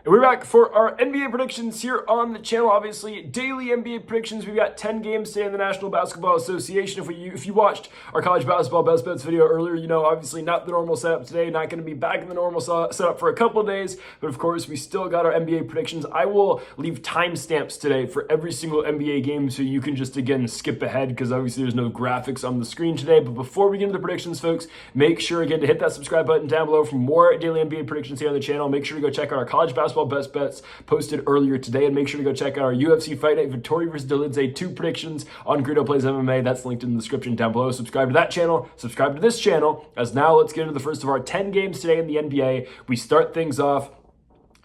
And we're back for our NBA predictions here on the channel. Obviously, daily NBA predictions. We've got 10 games today in the National Basketball Association. If you watched our college basketball best bets video earlier, you know obviously not the normal setup today. Not going to be back in the normal setup for a couple of days. But of course, we still got our NBA predictions. I will leave timestamps today for every single NBA game so you can just, again, skip ahead because obviously there's no graphics on the screen today. But before we get into the predictions, folks, make sure, again, to hit that subscribe button down below for more daily NBA predictions here on the channel. Make sure to go check out our college basketball best bets posted earlier today, and make sure to go check out our UFC Fight Night Vittori vs. Dolidze 2 predictions on Greedo Plays MMA. That's linked in the description down below. Subscribe to that channel, subscribe to this channel, as now let's get into the first of our 10 games today in the NBA. We start things off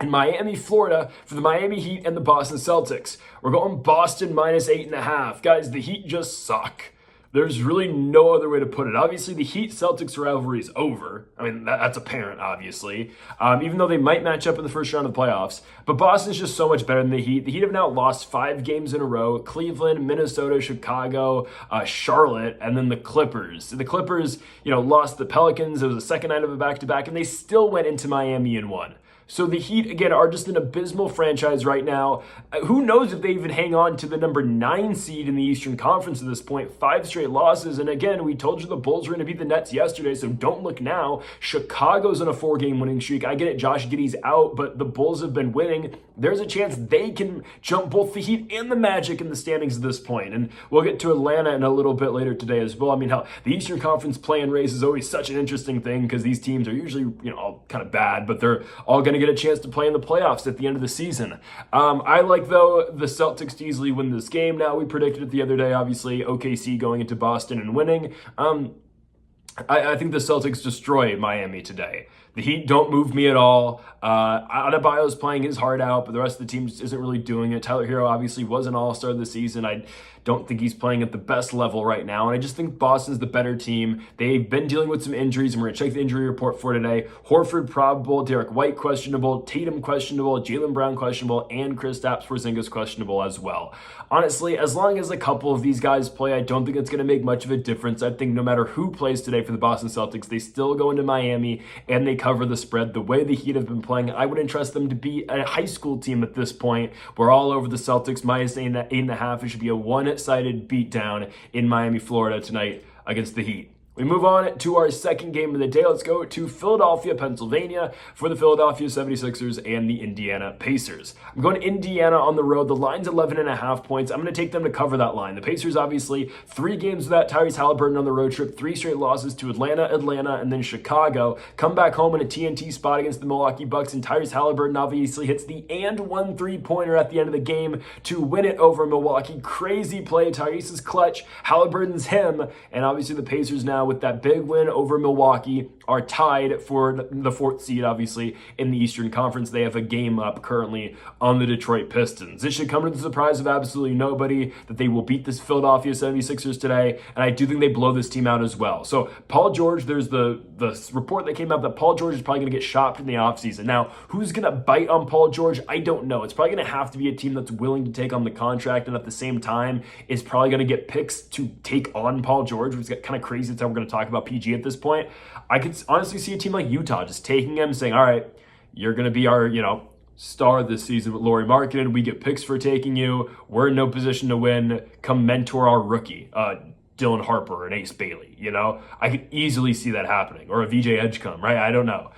in Miami, Florida, for the Miami Heat and the Boston Celtics. We're going Boston minus 8.5. Guys, the Heat just suck. There's really no other way to put it. Obviously, the Heat-Celtics rivalry is over. I mean, that's apparent, obviously, even though they might match up in the first round of the playoffs. But Boston's just so much better than the Heat. The Heat have now lost 5 games in a row. Cleveland, Minnesota, Chicago, Charlotte, and then the Clippers. The Clippers, lost the Pelicans. It was the second night of a back-to-back, and they still went into Miami and won. So the Heat, again, are just an abysmal franchise right now. Who knows if they even hang on to the number 9 seed in the Eastern Conference at this point. 5 straight losses. And again, we told you the Bulls were going to beat the Nets yesterday, so don't look now. Chicago's on a 4-game winning streak. I get it, Josh Giddey's out, but the Bulls have been winning. There's a chance they can jump both the Heat and the Magic in the standings at this point. And we'll get to Atlanta in a little bit later today as well. I mean, the Eastern Conference play-in race is always such an interesting thing because these teams are usually, all kind of bad, but they're all going to get a chance to play in the playoffs at the end of the season. I like, though, the Celtics to easily win this game. Now, we predicted it the other day, obviously, OKC going into Boston and winning. I think the Celtics destroy Miami today. The Heat don't move me at all. Adebayo's playing his heart out, but the rest of the team just isn't really doing it. Tyler Hero obviously was an all-star this season. I don't think he's playing at the best level right now, and I just think Boston's the better team. They've been dealing with some injuries, and we're going to check the injury report for today. Horford probable, Derek White questionable, Tatum questionable, Jaylen Brown questionable, and Kristaps Porzingis questionable as well. Honestly, as long as a couple of these guys play, I don't think it's going to make much of a difference. I think no matter who plays today for the Boston Celtics, they still go into Miami, and they cover the spread. The way the Heat have been playing, I wouldn't trust them to be a high school team at this point. We're all over the Celtics, minus 8.5. It should be a one-sided beatdown in Miami, Florida tonight against the Heat. We move on to our second game of the day. Let's go to Philadelphia, Pennsylvania for the Philadelphia 76ers and the Indiana Pacers. I'm going to Indiana on the road. The line's 11.5 points. I'm going to take them to cover that line. The Pacers, obviously, 3 games without Tyrese Halliburton on the road trip, 3 straight losses to Atlanta, and then Chicago. Come back home in a TNT spot against the Milwaukee Bucks, and Tyrese Halliburton obviously hits the and 1 3-pointer at the end of the game to win it over Milwaukee. Crazy play. Tyrese is clutch. Halliburton's him. And obviously the Pacers now, with that big win over Milwaukee, are tied for the 4th seed, obviously, in the Eastern Conference. They have a game up currently on the Detroit Pistons. It should come to the surprise of absolutely nobody that they will beat this Philadelphia 76ers today, and I do think they blow this team out as well. So Paul George, there's the report that came out that Paul George is probably going to get shopped in the offseason. Now, who's going to bite on Paul George? I don't know. It's probably going to have to be a team that's willing to take on the contract, and at the same time is probably going to get picks to take on Paul George, which is kind of crazy. That's how we're going to talk about PG at this point. I could honestly see a team like Utah just taking him, saying, all right, you're going to be our, star this season with Lauri Markkanen. We get picks for taking you. We're in no position to win. Come mentor our rookie, Dylan Harper and Ace Bailey. I could easily see that happening. Or a VJ Edgecombe, right? I don't know.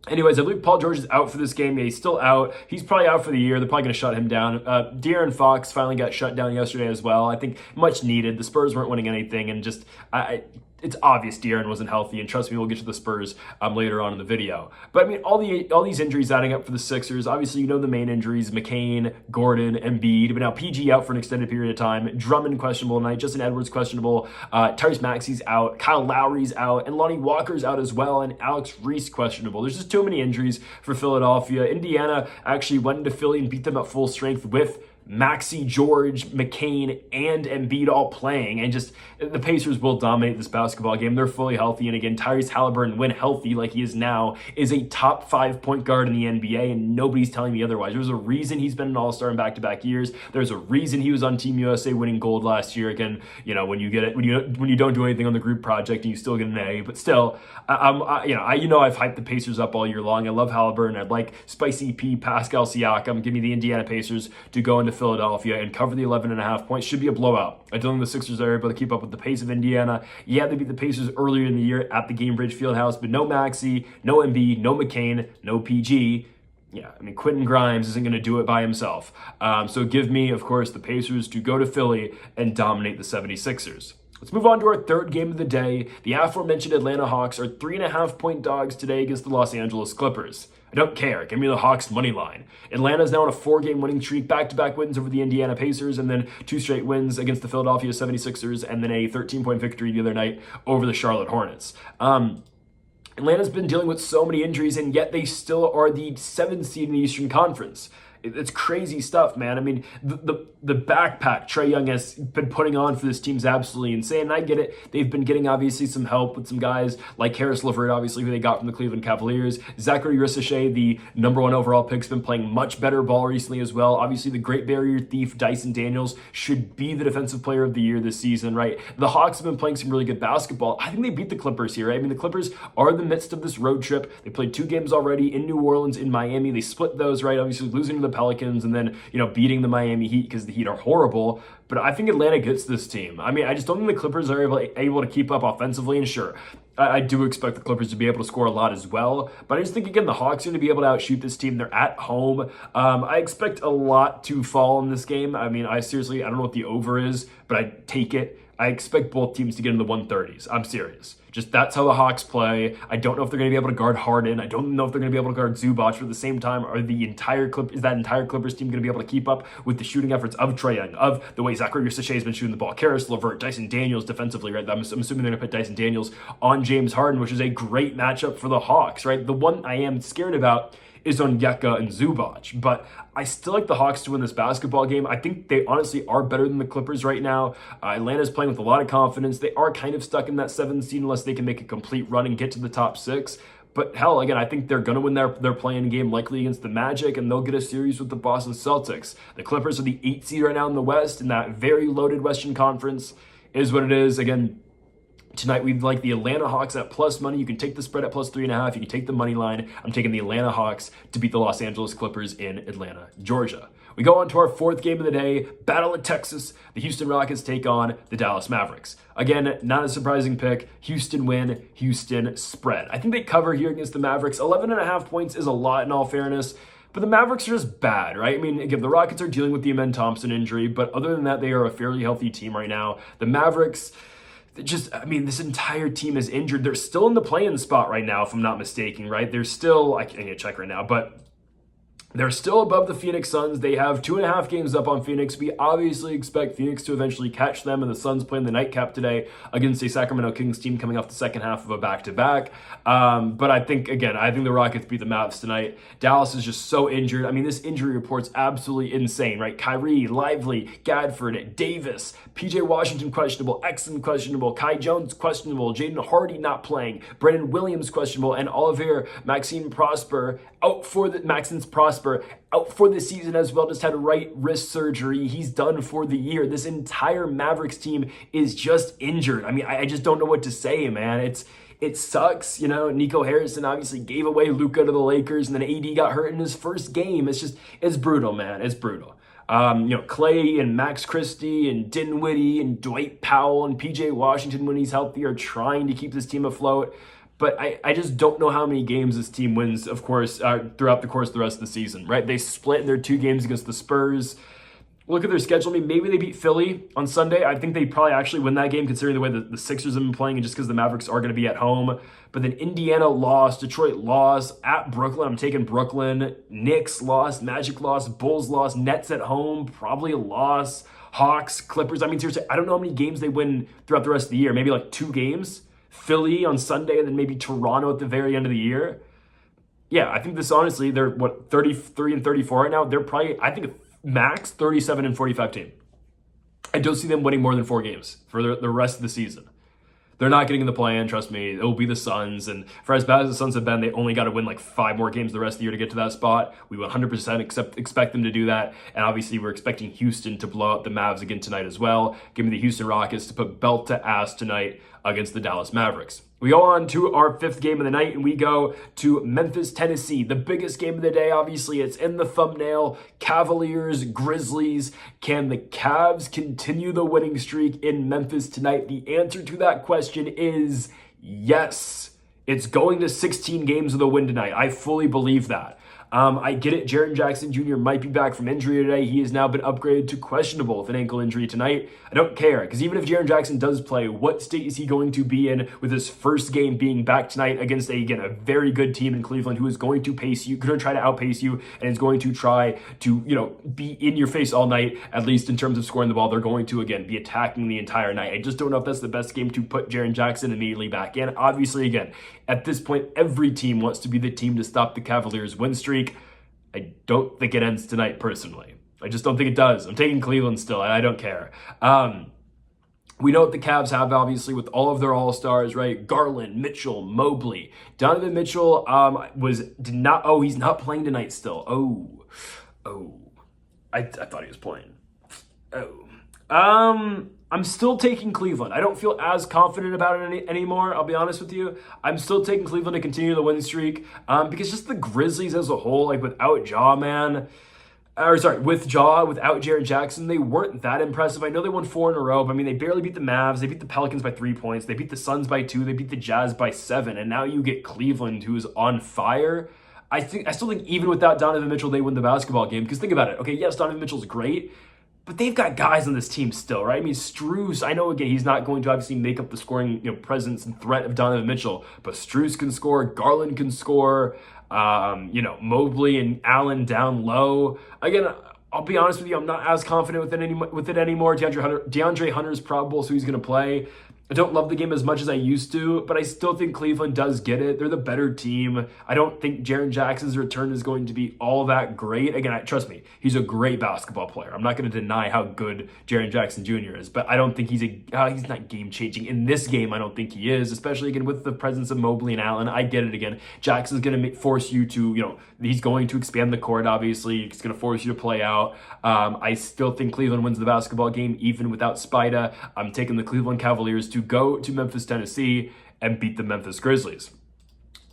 Anyways, I believe Paul George is out for this game. Yeah, he's still out. He's probably out for the year. They're probably going to shut him down. De'Aaron Fox finally got shut down yesterday as well. I think much needed. The Spurs weren't winning anything, and just it's obvious De'Aaron wasn't healthy, and trust me, we'll get to the Spurs later on in the video. But I mean, all these injuries adding up for the Sixers. Obviously, the main injuries: McCain, Gordon, Embiid. But now PG out for an extended period of time. Drummond questionable tonight. Justin Edwards questionable. Tyrese Maxey's out. Kyle Lowry's out, and Lonnie Walker's out as well. And Alex Reese questionable. There's just too many injuries for Philadelphia. Indiana actually went into Philly and beat them at full strength with Maxey, George, McCain, and Embiid all playing, and just the Pacers will dominate this basketball game. They're fully healthy, and again, Tyrese Halliburton, when healthy like he is now, is a top 5 point guard in the NBA, and nobody's telling me otherwise. There's a reason he's been an all-star in back-to-back years. There's a reason he was on Team USA winning gold last year. Again, you know, when you get it, when you don't do anything on the group project and you still get an A, but still, I've hyped the Pacers up all year long. I love Halliburton. I'd like Spicy P, Pascal Siakam. Give me the Indiana Pacers to go into Philadelphia and cover the 11.5 points. Should be a blowout. I don't think the Sixers are able to keep up with the pace of Indiana. Yeah, they beat the Pacers earlier in the year at the Gainbridge Fieldhouse, but no Maxey, no Embiid, no McCain, no PG. Yeah, I mean, Quentin Grimes isn't going to do it by himself. So give me, of course, the Pacers to go to Philly and dominate the 76ers. Let's move on to our third game of the day. The aforementioned Atlanta Hawks are 3.5 point dogs today against the Los Angeles Clippers. I don't care. Give me the Hawks money line. Atlanta's now on a 4-game winning streak, back-to-back wins over the Indiana Pacers, and then 2 straight wins against the Philadelphia 76ers, and then a 13-point victory the other night over the Charlotte Hornets. Atlanta's been dealing with so many injuries, and yet they still are the 7th seed in the Eastern Conference. It's crazy stuff, man. I mean, the backpack Trae Young has been putting on for this team is absolutely insane. And I get it. They've been getting, obviously, some help with some guys like Harris LeVert, obviously, who they got from the Cleveland Cavaliers. Zachary Ricochet, the number 1 overall pick, has been playing much better ball recently as well. Obviously, the Great Barrier Thief, Dyson Daniels, should be the Defensive Player of the Year this season, right? The Hawks have been playing some really good basketball. I think they beat the Clippers here, right? I mean, the Clippers are in the midst of this road trip. They played 2 games already in New Orleans, in Miami. They split those, right? Obviously, losing to the Pelicans and then, beating the Miami Heat because the Heat are horrible. But I think Atlanta gets this team. I mean, I just don't think the Clippers are able to keep up offensively. And sure, I do expect the Clippers to be able to score a lot as well. But I just think, again, the Hawks are going to be able to outshoot this team. They're at home. I expect a lot to fall in this game. I mean, I don't know what the over is, but I take it. I expect both teams to get in the 130s. I'm serious. Just that's how the Hawks play. I don't know if they're going to be able to guard Harden. I don't know if they're going to be able to guard Zubac. But at the same time, is that entire Clippers team going to be able to keep up with the shooting efforts of Trae Young, of the way Zachary Ricochet has been shooting the ball, Harris LeVert, Dyson Daniels defensively, right? I'm assuming they're going to put Dyson Daniels on James Harden, which is a great matchup for the Hawks, right? The one I am scared about is Onyeka and Zubac, but I still like the Hawks to win this basketball game. I think they honestly are better than the Clippers right now. Atlanta's playing with a lot of confidence. They are kind of stuck in that 7th seed unless they can make a complete run and get to the top 6. But hell, again, I think they're going to win their play-in game likely against the Magic, and they'll get a series with the Boston Celtics. The Clippers are the 8th seed right now in the West, in that very loaded Western Conference. Is what it is. Again, tonight, we'd like the Atlanta Hawks at plus money. You can take the spread at plus 3.5. You can take the money line. I'm taking the Atlanta Hawks to beat the Los Angeles Clippers in Atlanta, Georgia. We go on to our 4th game of the day, Battle of Texas. The Houston Rockets take on the Dallas Mavericks. Again, not a surprising pick. Houston win, Houston spread. I think they cover here against the Mavericks. 11.5 points is a lot in all fairness. But the Mavericks are just bad, right? I mean, again, the Rockets are dealing with the Amen Thompson injury, but other than that, they are a fairly healthy team right now. The Mavericks, this entire team is injured. They're still in the play-in spot right now, if I'm not mistaken, right? They're still, I can't check right now, but they're still above the Phoenix Suns. They have 2.5 games up on Phoenix. We obviously expect Phoenix to eventually catch them, and the Suns playing the nightcap today against a Sacramento Kings team coming off the second half of a back-to-back. But I think the Rockets beat the Mavs tonight. Dallas is just so injured. I mean, this injury report's absolutely insane, right? Kyrie, Lively, Gadford, Davis, PJ Washington questionable, Exum questionable, Kai Jones questionable, Jaden Hardy not playing, Brandon Williams questionable, and Maxime Prosper out for the season as well. Just had right wrist surgery. He's done for the year. This entire Mavericks team is just injured. I mean, I just don't know what to say, man. It sucks. Nico Harrison obviously gave away Luka to the Lakers, and then AD got hurt in his first game. It's brutal, man. It's brutal. Clay and Max Christie and Dinwiddie and Dwight Powell and PJ Washington, when he's healthy, are trying to keep this team afloat. But I just don't know how many games this team wins, of course, throughout the course of the rest of the season, right? They split in their 2 games against the Spurs. Look at their schedule. I mean, maybe they beat Philly on Sunday. I think they probably actually win that game considering the way the Sixers have been playing and just because the Mavericks are going to be at home. But then Indiana lost, Detroit lost, at Brooklyn, I'm taking Brooklyn. Knicks lost, Magic lost, Bulls lost, Nets at home, probably a loss. Hawks, Clippers. I mean, seriously, I don't know how many games they win throughout the rest of the year. Maybe like 2 games. Philly on Sunday, and then maybe Toronto at the very end of the year. Yeah, I think this honestly, they're 33 and 34 right now. They're probably, I think, max 37 and 45 team. I don't see them winning more than 4 games for the rest of the season. They're not getting in the play-in, trust me. It will be the Suns, and for as bad as the Suns have been, they only got to win like 5 more games the rest of the year to get to that spot. We 100% expect them to do that, and obviously we're expecting Houston to blow out the Mavs again tonight as well. Give me the Houston Rockets to put belt to ass tonight against the Dallas Mavericks. We go on to our 5th game of the night, and we go to Memphis, Tennessee. The biggest game of the day, obviously, it's in the thumbnail. Cavaliers, Grizzlies. Can the Cavs continue the winning streak in Memphis tonight? The answer to that question is yes. It's going to 16 games with a win tonight. I fully believe that. I get it. Jaren Jackson Jr. might be back from injury today. He has now been upgraded to questionable with an ankle injury tonight. I don't care, because even if Jaren Jackson does play, what state is he going to be in with his first game being back tonight against, a very good team in Cleveland who is going to pace you, going to try to outpace you, and is going to try to, be in your face all night, at least in terms of scoring the ball. They're going to, again, be attacking the entire night. I just don't know if that's the best game to put Jaren Jackson immediately back in. Obviously, again, at this point, every team wants to be the team to stop the Cavaliers' win streak. I don't think it ends tonight, personally. I just don't think it does. I'm taking Cleveland still. I don't care. We know what the Cavs have, obviously, with all of their all-stars, right? Garland, Mitchell, Mobley. Donovan Mitchell he's not playing tonight still. I thought he was playing. I'm still taking Cleveland. I don't feel as confident about it anymore, I'll be honest with you. I'm still taking Cleveland to continue the win streak because just the Grizzlies as a whole, like without Ja, without Jaren Jackson, they weren't that impressive. I know they won 4 in a row, but they barely beat the Mavs. They beat the Pelicans by 3 points. They beat the Suns by 2. They beat the Jazz by 7. And now you get Cleveland, who's on fire. I still think even without Donovan Mitchell, they win the basketball game. Because think about it. Okay, yes, Donovan Mitchell's great, but they've got guys on this team still, right? Strus, I know, again, he's not going to obviously make up the scoring presence and threat of Donovan Mitchell, but Strus can score, Garland can score, Mobley and Allen down low. Again, I'll be honest with you, I'm not as confident with it anymore. DeAndre Hunter's probable, so he's going to play. I don't love the game as much as I used to, but I still think Cleveland does get it. They're the better team. I don't think Jaren Jackson's return is going to be all that great. Again, trust me, he's a great basketball player. I'm not going to deny how good Jaren Jackson Jr. is, but I don't think he's not game-changing. In this game, I don't think he is, especially, again, with the presence of Mobley and Allen. I get it, again. Jackson's going to force you to, he's going to expand the court, obviously. He's going to force you to play out. I still think Cleveland wins the basketball game, even without Spida. I'm taking the Cleveland Cavaliers to go to Memphis, Tennessee, and beat the Memphis Grizzlies.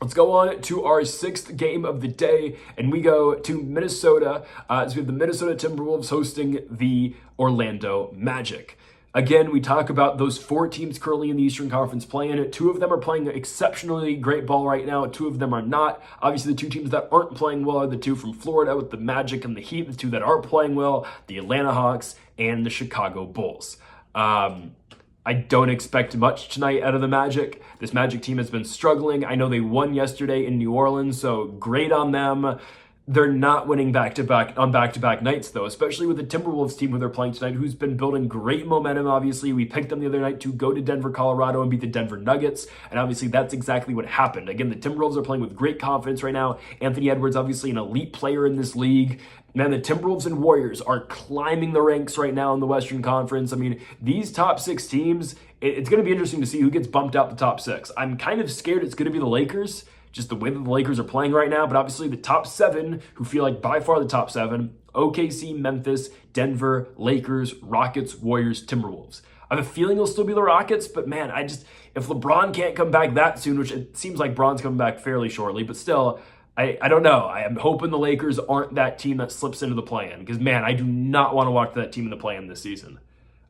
Let's go on to our 6th game of the day, and we go to Minnesota. So we have the Minnesota Timberwolves hosting the Orlando Magic. Again, we talk about those 4 teams currently in the Eastern Conference playing. 2 of them are playing exceptionally great ball right now. 2 of them are not. Obviously, the 2 teams that aren't playing well are the 2 from Florida with the Magic and the Heat. The 2 that are playing well, the Atlanta Hawks and the Chicago Bulls. I don't expect much tonight out of the Magic. This Magic team has been struggling. I know they won yesterday in New Orleans, so great on them. They're not winning back-to-back nights, though, especially with the Timberwolves team who they're playing tonight, who's been building great momentum, obviously. We picked them the other night to go to Denver, Colorado, and beat the Denver Nuggets, and obviously that's exactly what happened. Again, the Timberwolves are playing with great confidence right now. Anthony Edwards, obviously an elite player in this league. Man, the Timberwolves and Warriors are climbing the ranks right now in the Western Conference. These top 6 teams, it's going to be interesting to see who gets bumped out the top 6. I'm kind of scared it's going to be the Lakers, just the way that the Lakers are playing right now. But obviously the top 7, who feel like by far the top 7, OKC, Memphis, Denver, Lakers, Rockets, Warriors, Timberwolves. I have a feeling it'll still be the Rockets, but man, if LeBron can't come back that soon, which it seems like Bron's coming back fairly shortly, but still, I don't know. I am hoping the Lakers aren't that team that slips into the play-in, because, man, I do not want to watch that team in the play-in this season.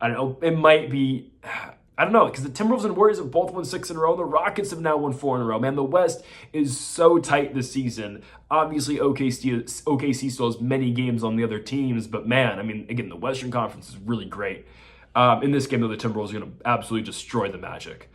I don't know. It might be... I don't know, because the Timberwolves and Warriors have both won 6 in a row. The Rockets have now won 4 in a row. Man, the West is so tight this season. Obviously, OKC still has many games on the other teams, but man, again, the Western Conference is really great. In this game, though, the Timberwolves are going to absolutely destroy the Magic.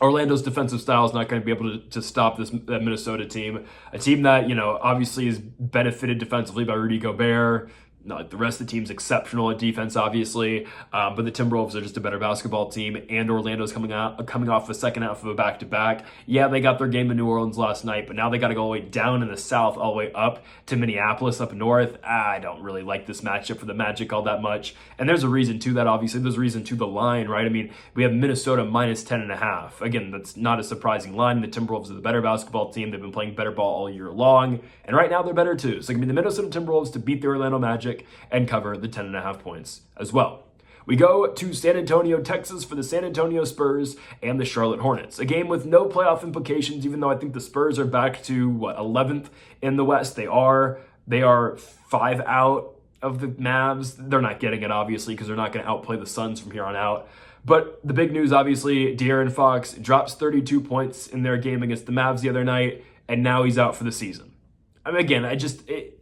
Orlando's defensive style is not going to be able to stop that Minnesota team. A team that, obviously is benefited defensively by Rudy Gobert. Not like the rest of the team's exceptional at defense, obviously, but the Timberwolves are just a better basketball team, and Orlando's coming off the second half of a back-to-back. Yeah, they got their game in New Orleans last night, but now they got to go all the way down in the south, all the way up to Minneapolis up north. I don't really like this matchup for the Magic all that much, and there's a reason to that, obviously. There's a reason to the line, right? I mean, we have Minnesota minus 10.5. Again, that's not a surprising line. The Timberwolves are the better basketball team. They've been playing better ball all year long, and right now they're better too. So it can be the Minnesota Timberwolves to beat the Orlando Magic and cover the 10.5 points as well. We go to San Antonio, Texas for the San Antonio Spurs and the Charlotte Hornets. A game with no playoff implications, even though I think the Spurs are back to 11th in the West. They are 5 out of the Mavs. They're not getting it, obviously, because they're not going to outplay the Suns from here on out. But the big news, obviously, De'Aaron Fox drops 32 points in their game against the Mavs the other night, and now he's out for the season. I mean, again,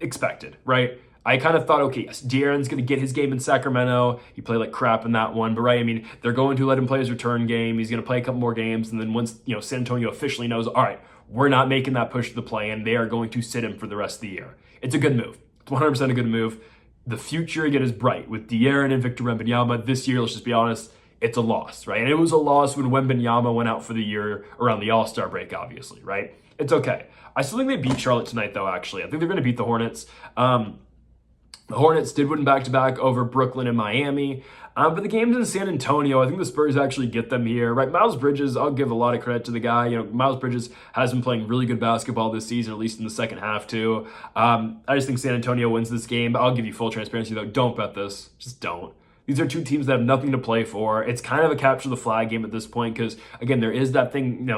expected, right? I kind of thought, okay, yes, De'Aaron's going to get his game in Sacramento. He played like crap in that one, but right, I mean, they're going to let him play his return game. He's going to play a couple more games, and then once, San Antonio officially knows, all right, we're not making that push to the play-in, they are going to sit him for the rest of the year. It's a good move. It's 100% a good move. The future, again, is bright. With De'Aaron and Victor Wembanyama this year, let's just be honest, it's a loss, right? And it was a loss when Wembanyama went out for the year around the All-Star break, obviously, right? It's okay. I still think they beat Charlotte tonight, though, actually. I think they're going to beat the Hornets. The Hornets did win back-to-back over Brooklyn and Miami. But the game's in San Antonio. I think the Spurs actually get them here, right? Miles Bridges, I'll give a lot of credit to the guy. Miles Bridges has been playing really good basketball this season, at least in the second half, too. I just think San Antonio wins this game. I'll give you full transparency, though. Don't bet this. Just don't. These are two teams that have nothing to play for. It's kind of a capture the flag game at this point because, again, there is that thing,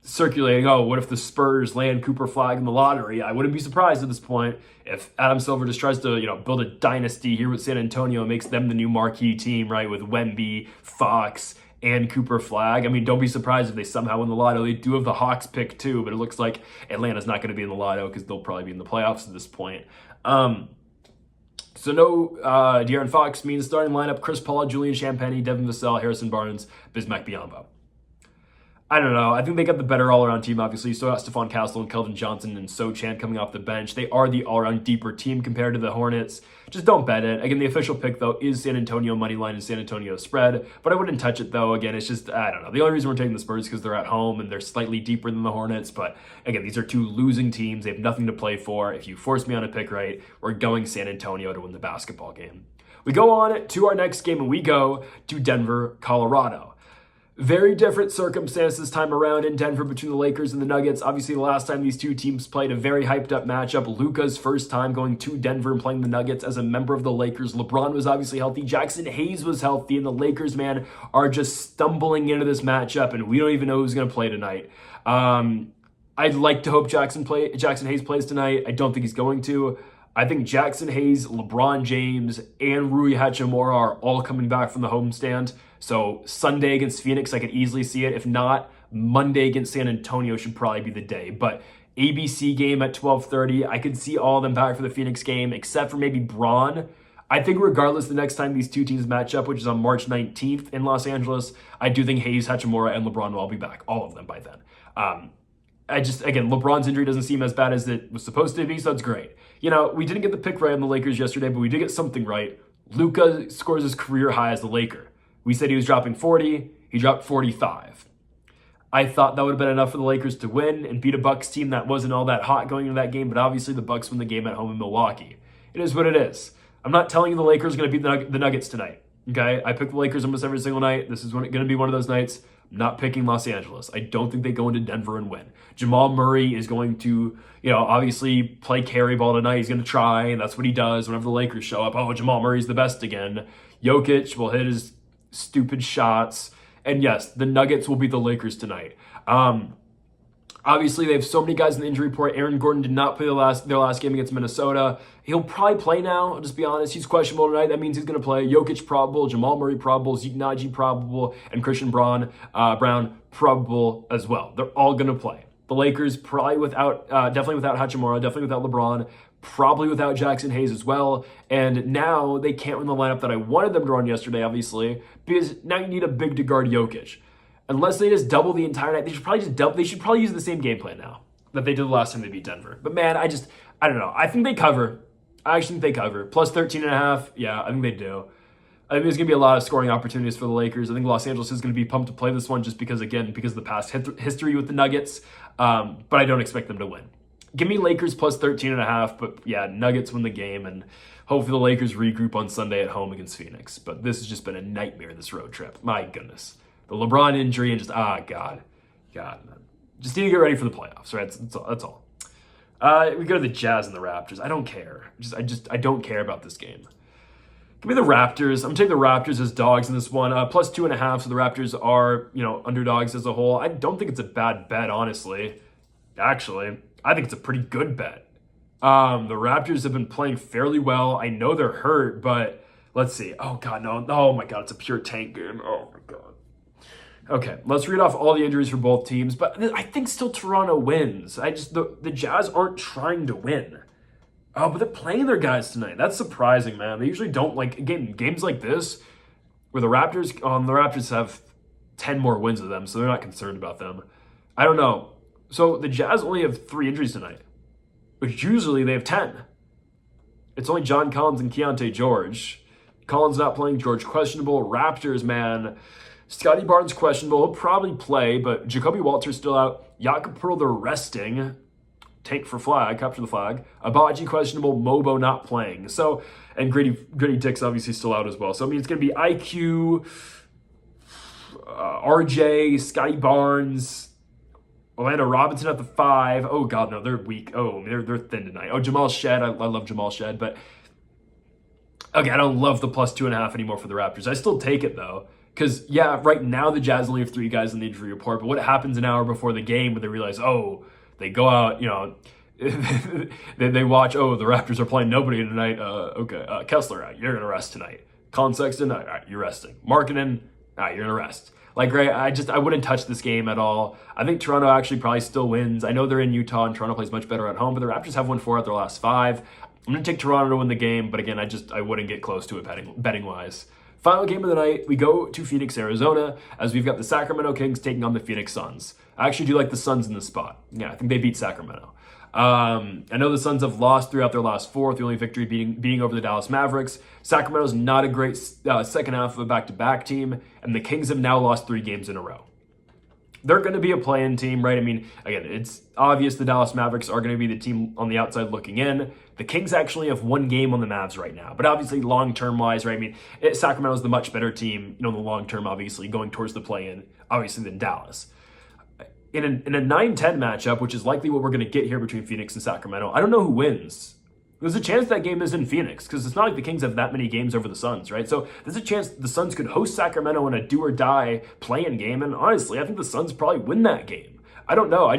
circulating, what if the Spurs land Cooper Flag in the lottery? I wouldn't be surprised at this point if Adam Silver just tries to, build a dynasty here with San Antonio and makes them the new marquee team, right, with Wemby, Fox, and Cooper Flag. I mean, don't be surprised if they somehow win the lotto. They do have the Hawks pick too, but it looks like Atlanta's not going to be in the lotto because they'll probably be in the playoffs at this point. So no De'Aaron Fox means starting lineup: Chris Paul, Julian Champagnie, Devin Vassell, Harrison Barnes, Bismack Biyombo. I don't know. I think they got the better all-around team, obviously. So got Stephon Castle and Kelvin Johnson and Sochan coming off the bench. They are the all-around deeper team compared to the Hornets. Just don't bet it. Again, the official pick, though, is San Antonio money line and San Antonio spread. But I wouldn't touch it, though. Again, it's just, I don't know. The only reason we're taking the Spurs is because they're at home and they're slightly deeper than the Hornets. But again, these are two losing teams. They have nothing to play for. If you force me on a pick right, we're going San Antonio to win the basketball game. We go on to our next game, and we go to Denver, Colorado. Very different circumstances this time around in Denver between the Lakers and the Nuggets. Obviously, the last time these two teams played, a very hyped-up matchup. Luka's first time going to Denver and playing the Nuggets as a member of the Lakers. LeBron was obviously healthy. Jackson Hayes was healthy. And the Lakers, man, are just stumbling into this matchup, and we don't even know who's going to play tonight. I'd like to hope Jackson Hayes plays tonight. I don't think he's going to. I think Jackson Hayes, LeBron James, and Rui Hachimura are all coming back from the homestand. So Sunday against Phoenix, I could easily see it. If not, Monday against San Antonio should probably be the day. But ABC game at 12:30, I could see all of them back for the Phoenix game, except for maybe Braun. I think regardless, the next time these two teams match up, which is on March 19th in Los Angeles, I do think Hayes, Hachimura, and LeBron will all be back. All of them by then. Again, LeBron's injury doesn't seem as bad as it was supposed to be, so that's great. We didn't get the pick right on the Lakers yesterday, but we did get something right. Luka scores his career high as a Laker. We said he was dropping 40. He dropped 45. I thought that would have been enough for the Lakers to win and beat a Bucks team that wasn't all that hot going into that game, but obviously the Bucks win the game at home in Milwaukee. It is what it is. I'm not telling you the Lakers are going to beat the Nuggets tonight, okay? I pick the Lakers almost every single night. This is going to be one of those nights. I'm not picking Los Angeles. I don't think they go into Denver and win. Jamal Murray is going to, obviously play carry ball tonight. He's going to try, and that's what he does whenever the Lakers show up. Oh, Jamal Murray's the best again. Jokic will hit his stupid shots. And yes, the Nuggets will beat the Lakers tonight. Obviously, they have so many guys in the injury report. Aaron Gordon did not play their last game against Minnesota. He'll probably play now. I'll just be honest. He's questionable tonight. That means he's going to play. Jokic probable, Jamal Murray probable, Zeke Naji probable, and Christian Brown probable as well. They're all going to play. The Lakers probably definitely without Hachimura, definitely without LeBron, probably without Jackson Hayes as well. And now they can't run the lineup that I wanted them to run yesterday, obviously, because now you need a big to guard Jokic. Unless they just double the entire night, they should probably use the same game plan now that they did the last time they beat Denver. But man, I don't know. I think they cover. I actually think they cover. Plus 13.5, yeah, I think they do. I think there's going to be a lot of scoring opportunities for the Lakers. I think Los Angeles is going to be pumped to play this one just because, again, because of the past history with the Nuggets. But I don't expect them to win. Give me Lakers plus 13.5, but yeah, Nuggets win the game, and hopefully the Lakers regroup on Sunday at home against Phoenix. But this has just been a nightmare, this road trip. My goodness. The LeBron injury and just, God, man. Just need to get ready for the playoffs, right? That's all. We go to the Jazz and the Raptors. I don't care. I don't care about this game. Give me the Raptors. I'm going to take the Raptors as dogs in this one. Plus 2.5, so the Raptors are, underdogs as a whole. I don't think it's a bad bet, honestly. Actually, I think it's a pretty good bet. The Raptors have been playing fairly well. I know they're hurt, but let's see. Oh, God, no. Oh, my God, it's a pure tank game. Oh, my God. Okay, let's read off all the injuries for both teams, but I think still Toronto wins. The Jazz aren't trying to win. Oh, but they're playing their guys tonight. That's surprising, man. They usually don't games like this where the Raptors have 10 more wins than them, so they're not concerned about them. I don't know. So the Jazz only have 3 injuries tonight, which usually they have 10. It's only John Collins and Keontae George. Collins not playing, George questionable. Raptors, man. Scotty Barnes questionable. He'll probably play, but Jacoby Walter's still out. Jakob Poeltl, they're resting. Take for flag, capture the flag. Abaji questionable, Mobo not playing. So, and Gritty Dick's obviously still out as well. So, I mean, it's going to be IQ, RJ, Scotty Barnes, Orlando Robinson at the 5. Oh, God, no, they're weak. Oh, they're thin tonight. Oh, Jamal Shed. I love Jamal Shed, but okay, I don't love the plus 2.5 anymore for the Raptors. I still take it, though. Because, yeah, right now the Jazz only have 3 guys in the injury report, but what happens an hour before the game when they realize, they go out, they watch, the Raptors are playing nobody tonight. Kessler, you're going to rest tonight. Colin Sexton, all right, you're resting. Markkanen, all right, you're going to rest. I wouldn't touch this game at all. I think Toronto actually probably still wins. I know they're in Utah and Toronto plays much better at home, but the Raptors have won 4 out of their last 5. I'm going to take Toronto to win the game, but again, I wouldn't get close to it betting-wise. Final game of the night, we go to Phoenix, Arizona, as we've got the Sacramento Kings taking on the Phoenix Suns. I actually do like the Suns in this spot. Yeah, I think they beat Sacramento. I know the Suns have lost throughout their last 4, the only victory being over the Dallas Mavericks. Sacramento's not a great second half of a back-to-back team, and the Kings have now lost 3 games in a row. They're going to be a play-in team, right? I mean, again, it's obvious the Dallas Mavericks are going to be the team on the outside looking in. The Kings actually have 1 game on the Mavs right now. But obviously, long-term wise, right? I mean, Sacramento's the much better team, in the long term, obviously, going towards the play-in, obviously, than Dallas. In a 9-10 matchup, which is likely what we're going to get here between Phoenix and Sacramento, I don't know who wins. There's a chance that game is in Phoenix because it's not like the Kings have that many games over the Suns, right? So there's a chance the Suns could host Sacramento in a do-or-die play-in game, and honestly, I think the Suns probably win that game. I don't know.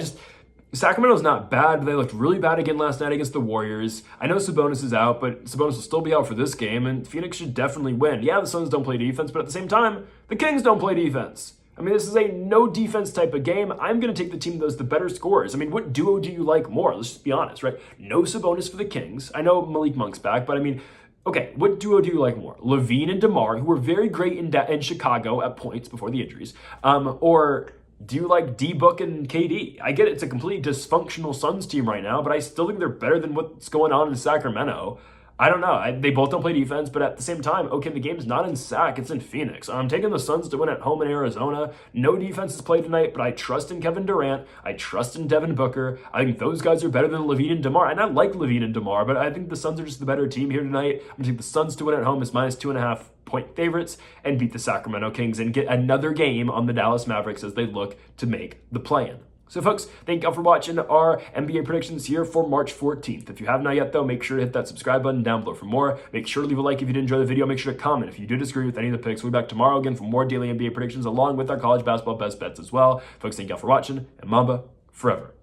Sacramento's not bad, but they looked really bad again last night against the Warriors. I know Sabonis is out, but Sabonis will still be out for this game, and Phoenix should definitely win. Yeah, the Suns don't play defense, but at the same time, the Kings don't play defense. I mean, this is a no-defense type of game. I'm going to take the team that has the better scores. I mean, what duo do you like more? Let's just be honest, right? No Sabonis for the Kings. I know Malik Monk's back, but I mean, okay, what duo do you like more? LaVine and DeMar, who were very great in Chicago at points before the injuries, or do you like D-Book and KD? I get it's a completely dysfunctional Suns team right now, but I still think they're better than what's going on in Sacramento. I don't know. They both don't play defense, but at the same time, okay, the game's not in Sac, it's in Phoenix. I'm taking the Suns to win at home in Arizona. No defense is played tonight, but I trust in Kevin Durant. I trust in Devin Booker. I think those guys are better than LaVine and DeMar, and I like LaVine and DeMar, but I think the Suns are just the better team here tonight. I'm going to take the Suns to win at home as minus 2.5 point favorites and beat the Sacramento Kings and get another game on the Dallas Mavericks as they look to make the play-in. So folks, thank you all for watching our NBA predictions here for March 14th. If you have not yet though, make sure to hit that subscribe button down below for more. Make sure to leave a like if you did enjoy the video. Make sure to comment if you do disagree with any of the picks. We'll be back tomorrow again for more daily NBA predictions along with our college basketball best bets as well. Folks, thank you all for watching, and Mamba forever.